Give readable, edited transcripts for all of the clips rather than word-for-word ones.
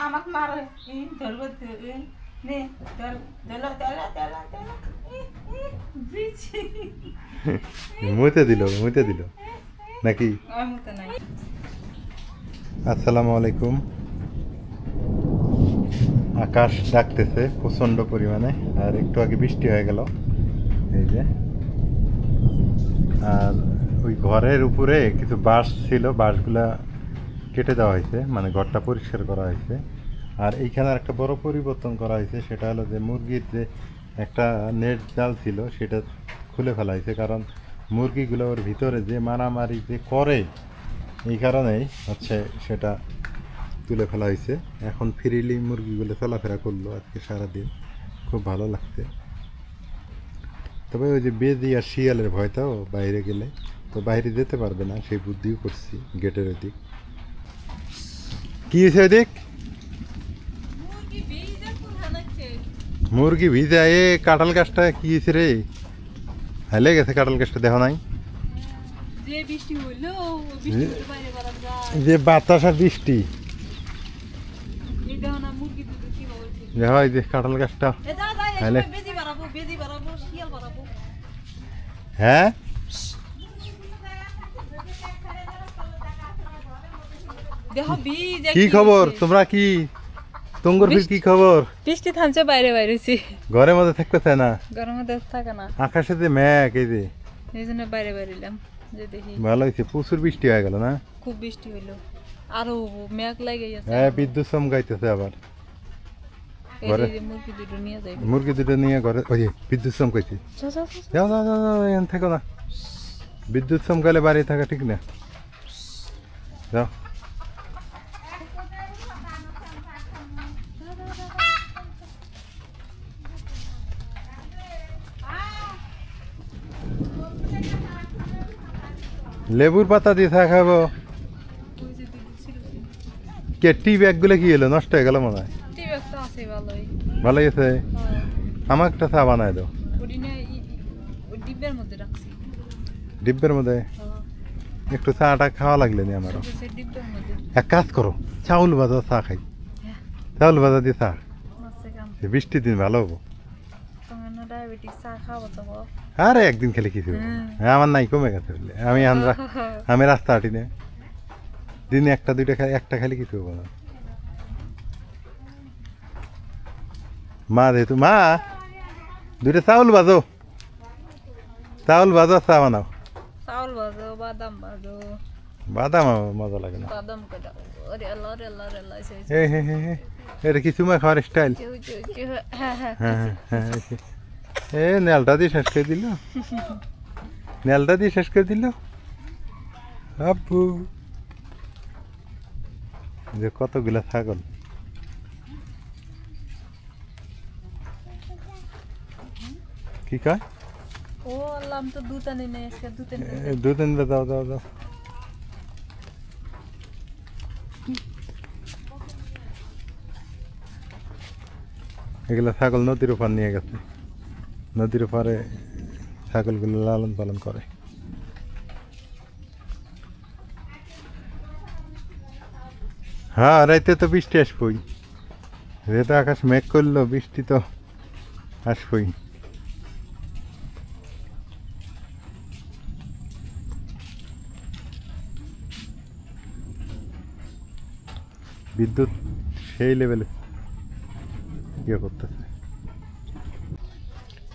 আমাকে মারো ধরবো নে মুতে দিল নাকি? আসসালামু আলাইকুম। আকাশ ডাকতেছে প্রচন্ড পরিমাণে, আর একটু আগে বৃষ্টি হয়ে গেল এই যে। আর ওই ঘরের উপরে কিছু বাঁশ ছিল, বাঁশগুলা কেটে দেওয়া হয়েছে, মানে ঘরটা পরিষ্কার করা হয়েছে। আর এইখানে একটা বড় পরিবর্তন করা হয়েছে, সেটা হলো যে মুরগির যে একটা নেট জাল ছিল সেটা খুলে ফেলা হয়েছে, কারণ মুরগিগুলো ওর ভিতরে যে মারামারি যে করে এই কারণেই হচ্ছে সেটা তুলে ফেলা হয়েছে। এখন ফ্রিলি মুরগিগুলো চলাফেরা করলো আজকে সারাদিন, খুব ভালো লাগছে। তবে ওই যে বেজি আর শিয়ালের ভয়টাও বাইরে গেলে তো বাইরে যেতে পারবে না, সেই বুদ্ধিও করছি গেটের ওদিক। কি হয়েছে ওদিক? মুরগি ভিজা এ কাঁঠাল গাছটা কি হয়েছে রে? হেলে গেছে কাঁঠাল গাছটা, দেখো নাই? যে বাতাস আর বৃষ্টি, দেখো এই যে কাঁঠাল গাছটা হেলে। হ্যাঁ কি খবর তোমরা? কি তোমার কি খবর? বৃষ্টি থামছে, বাইরে বাইরেছি, ঘরের মধ্যে থাকতে চায় না, ঘরের মধ্যে থাকে না, আকাশে যে মেঘ এই যে, এই জন্য বাইরে বাইরেলাম যে দেখি। ভালো হয়েছে, প্রচুর বৃষ্টি হয়ে গেল না? খুব বৃষ্টি হইলো, আরো মেঘ লাগে গেছে। হ্যাঁ, বিদ্যুৎ চমকাইতেছে আবার। ঘরে মুরগি দুটো নিয়ে যাই, মুরগি দুটো নিয়ে ঘরে। ওই যে বিদ্যুৎ চমকাইছে, যাও যাও যাও, এখানে থাকো না, বিদ্যুৎ চমকালে বাড়ি থাকা ঠিক না, যাও। লেবুর পাতা দিয়ে চা খাবো। কে টি ব্যাগ গুলো কি হলো, নষ্ট হয়ে গেল মনে হয়? ভালোই আছে, আমার একটা চা বানায় দাও। ডিব্বের মধ্যে একটু চাটা খাওয়া লাগলে নি আমারও। এক কাজ করো, চাউল ভাজা চা খাই, চাউল ভাজা দিয়ে চা, বৃষ্টির দিন ভালো হবো। আরে একদিন খেলে কিছু হ্যাঁ, আমার নাই, কমে গেছে বলে আমি রাস্তা হাঁটি না, দিনে একটা দুইটা খাই, একটা খালি কিছু হবো না। মা যেহেতু মা, দুইটা চাউল ভাজো, চাউল ভাজো চা বানাও। চাউল ভাজো, বাদাম ভাজো। বাদাম মজা লাগে না, বাদাম এটা কি চুমা খাওয়ার স্টাইল? এ নেলটা দিয়ে শেষ করে দিল, নেলটা দিয়ে শেষ করে দিল আব্বু। যে কতগুলা ছাগল, কি কয়? ও আল্লাহ, আমি তো দুধ আনি নাই আজকে, দুধ আনবে, দাও দাও দাও। এগুলো ছাগল নদীর ওপার নিয়ে গেছে, নদীর ওপারে ছাগলগুলো লালন পালন করে। হ্যাঁ, রাইতে তো বৃষ্টি আসবই, যেহেতু আকাশ মেঘ করলো, বৃষ্টি তো আসবই। বিদ্যুৎ সেই লেভেলে ইয়ে করতেছে।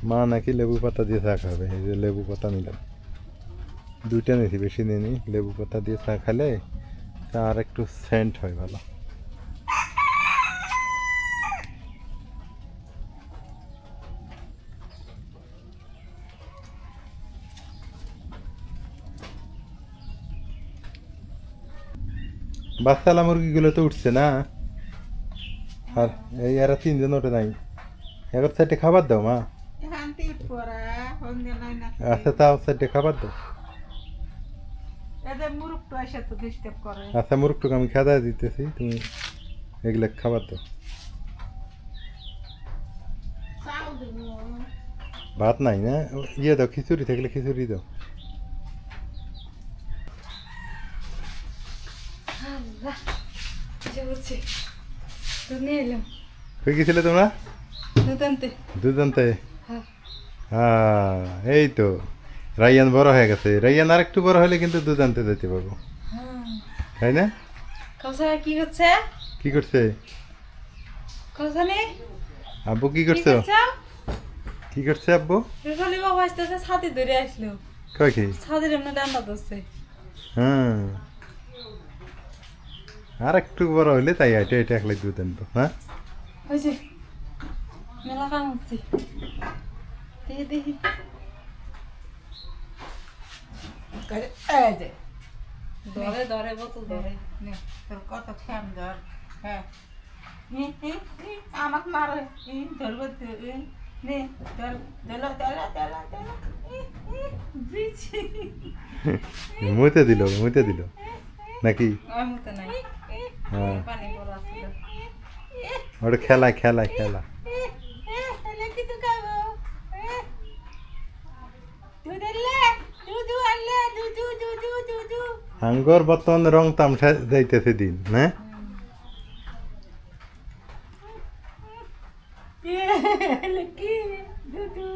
মা নাকি লেবু পাতা দিয়ে চা খাবে, এই যে লেবু পাতা নিলাম, দুইটা নিয়েছি, বেশি নিইনি। লেবু পাতা দিয়ে চা খেলে চা আর একটু সেন্ট হয় ভালো। বাচ্চালা মুরগিগুলো তো উঠছে না, আর এই এরা তিনজন ওঠে নাই, এবার সাইডে খাবার দাও মা। আচ্ছা, তাও সাইডে খাবার দাও। আচ্ছা, মুরগটুকু আমি খেদা দিতেছি, তুমি এগুলো খাবার দাও। ভাত নাই না, ইয়ে দাও, খিচুড়ি থাকলে খিচুড়ি দাও। দুধ নিয়ে এলাম। কই গেছিলে তোমরা? দুধ আনতে। দুধ আনতে? হ্যাঁ। এই তো রাইয়ান বড় হয়ে গেছে। রাইয়ান আর একটু বড় হলে কিন্তু দুধ আনতে যেতে পারবো, তাই না? কাউসার কি করছে? কি করছে কাউসানি? আব্বু? কি করছো? কি করছে আব্বু? রুফালি বাবা আসতেছে, ছাতি ধরে আসলো। কয় কি? ছাতির এমনি ডান্ডা ধরছে। হ্যাঁ, আর একটু বড় হইলে তাই এটা এটা একলাই দুধ আনবো। হ্যাঁ, হয়েছে, মেলা কাম হচ্ছে। দেখি দেখি। ধরে ধরে বোতল ধরে। কত খেম ধর। হ্যাঁ আমাকে মারো ধরবো নে ধর ধরো ধরো ধরো ধরো মুতে দিল নাকি? আমার মতো নাই, হ্যাঁ, পানি পড়া ছিল। ওটা খেলা কিছু খাবো দুধ আনলে দুধু আনলে দুধু দুধু দুধু আঙ্গর বর্তমান রং তামসা যাইতেছে দিন, না? কি দুধু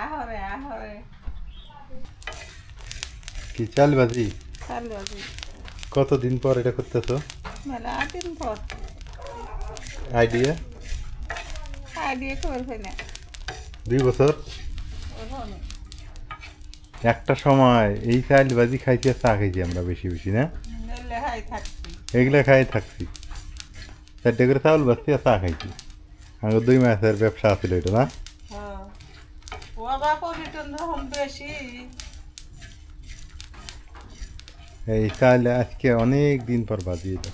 আহরে আহরে কি চাল বাজি? চালু কতদিন পর এটা করতেছো? মেলা দিন পর আইডিয়া আইডিয়া করে ফেলে 2 বছর। একটা সময় এই চাল বাজি খাইতে চা খাইছি আমরা বেশি বেশি, না? লেহাই থাকছি এগুলা খাই থাকছি, 4টে করে চাউল বাজছি আর চা খাইছি। আমার 2 মাসের ব্যবসা আছিল এটা, না? ও বাবা পর্যটন যখন বেশি এই চাল আজকে অনেক দিন পর বাজি এটা।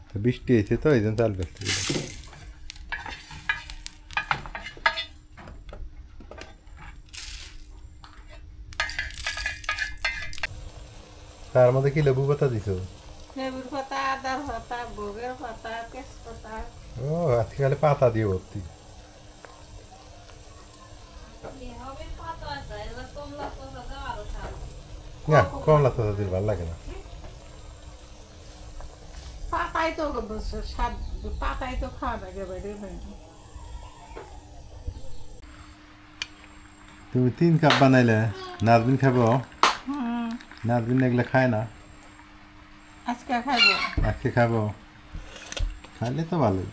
তো বৃষ্টি হয়েছে তো এই জন্য চাল বেচতে গেল। তার মধ্যে কি লেবু পাতা দিছো? লেবুর পাতা আদার পাতা বগের পাতা তেজপাতা ও আজকে খালি পাতা দিয়ে ভর্তি। না, কমলা পাতা দিলে ভালো লাগে না। পাতাই তো স্বাদ পাতাই তো খাওয়া লাগে বাইরে তুমি 3 কাপ বানাইলে, নাজবিন খাবো? নাজবিন এগুলো খায় না। আজকে খাইবো আজকে খাবো, খাইলে তো ভালোই।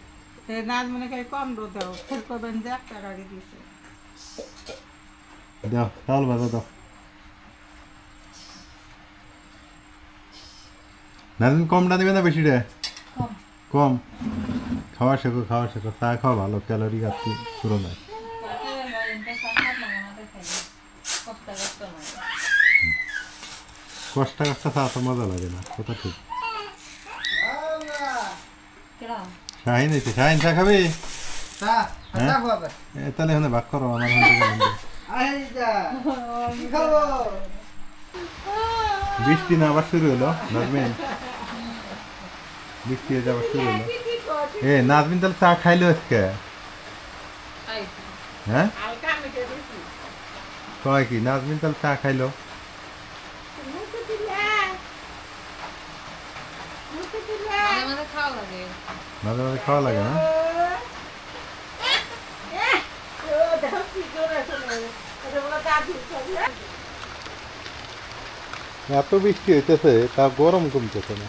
নাচ মনে করে কম রোদ দাও ফের করবেন যে একটা গাড়ি দিছে দাও চাউল ভাজা দাও। নাজবিন কমটা দেবে না বেশি রে? কম। খাওয়া শেখো চা খাওয়া ভালো, ক্যালোরি ঘাটতি পুরো নয়। কষ্ট চা তো মজা লাগে না, কথা ঠিক। শাহিন এসে, শাহিন চা খাবি? তাহলে এখানে ভাগ করো, আমার বৃষ্টি না আবার শুরু হলো। নাজমিন বৃষ্টি হয়ে আবার শুরু হলো। নাজমিন তাহলে চা খাইলো আজকে? হ্যাঁ, কয় কি নাজমিন তাহলে চা খাইলো? মাঝে মাঝে খাওয়া লাগে না? এত বৃষ্টি হইতেছে তা গরম কমতেছে না,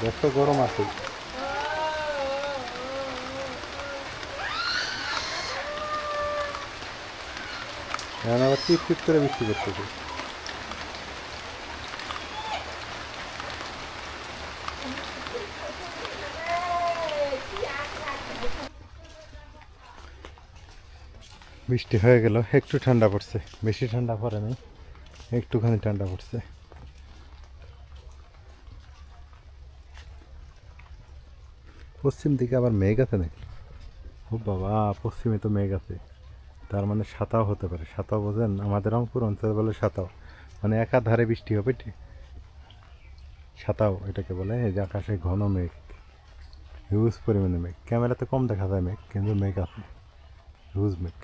বেশ গরম আছে। এখন আবার টিপ টিপ করে বৃষ্টি করতেছে। বৃষ্টি হয়ে গেল, একটু ঠান্ডা পড়ছে, বেশি ঠান্ডা পড়ে নাই, একটুখানি ঠান্ডা পড়ছে। পশ্চিম দিকে আবার মেঘ আছে নাকি? ও বাবা, পশ্চিমে তো মেঘ আছে, তার মানে সাতাও হতে পারে। সাতাও বোঝেন? আমাদের রংপুর অঞ্চলে বলে সাতাও, মানে একাধারে বৃষ্টি হবে, ঠিক সাতাও এটাকে বলে। এই যে আকাশে ঘন মেঘ, হিউজ পরিমাণে মেঘ। ক্যামেরাতে কম দেখা যায় মেঘ, কিন্তু মেঘ আছে, হিউজ মেঘ।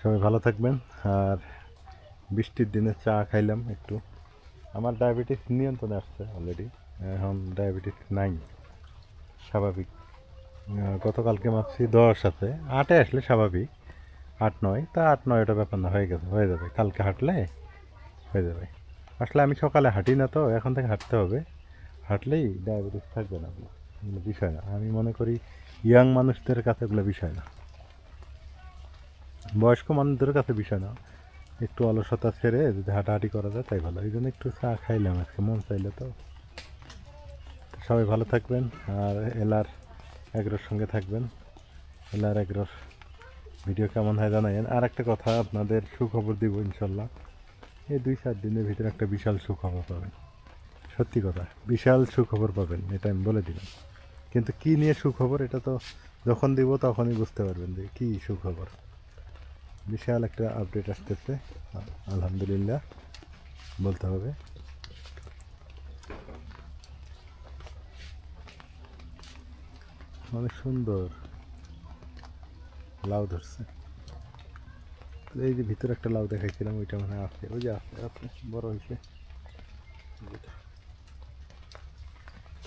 সবাই ভালো থাকবেন, আর বৃষ্টির দিনে চা খাইলাম একটু। আমার ডায়াবেটিস নিয়ন্ত্রণে আসছে অলরেডি, এখন ডায়াবেটিস নাই, স্বাভাবিক। গতকালকে মাপছি 10 আছে, 8-এ আসলে স্বাভাবিক, 8-9, তা 8-9 ওটা ব্যাপার না, হয়ে গেছে, হয়ে যাবে, কালকে হাঁটলে হয়ে যাবে। আসলে আমি সকালে হাঁটি না, তো এখন থেকে হাঁটতে হবে, হাঁটলেই ডায়াবেটিস থাকবে না, এগুলো বিষয় না। আমি মনে করি ইয়াং মানুষদের কাছে এগুলো বিষয় না, বয়স্ক মানুষদের কাছে বিষয় না। একটু অলসতা ছেড়ে যদি হাঁটাহাঁটি করা যায় তাই ভালো। এই জন্য একটু চা খাইলাম আজকে, মন চাইলে। তো সবাই ভালো থাকবেন, আর এলার এগ্রোর সঙ্গে থাকবেন। এলার এগ্রোর ভিডিও কেমন হয় জানাইন। আর একটা কথা, আপনাদের সুখবর দিব ইনশাল্লাহ, এই 2-4 দিনের ভিতরে একটা বিশাল সুখবর পাবেন। সত্যি কথা, বিশাল সুখবর পাবেন, এটা আমি বলে দিলাম। কিন্তু কি নিয়ে সুখবর, এটা তো যখন দিব তখনই বুঝতে পারবেন যে কী সুখবর। বিশাল একটা আপডেট আসতেছে, আলহামদুলিল্লাহ বলতে হবে। অনেক সুন্দর লাউ ধরছে। এই যে ভিতরে একটা লাউ দেখাইছিলাম, ওইটা মানে আছে, ওই যে আছে আছে, বড় হয়েছে।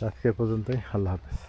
আজকে পর্যন্তই, আল্লাহ হাফেজ।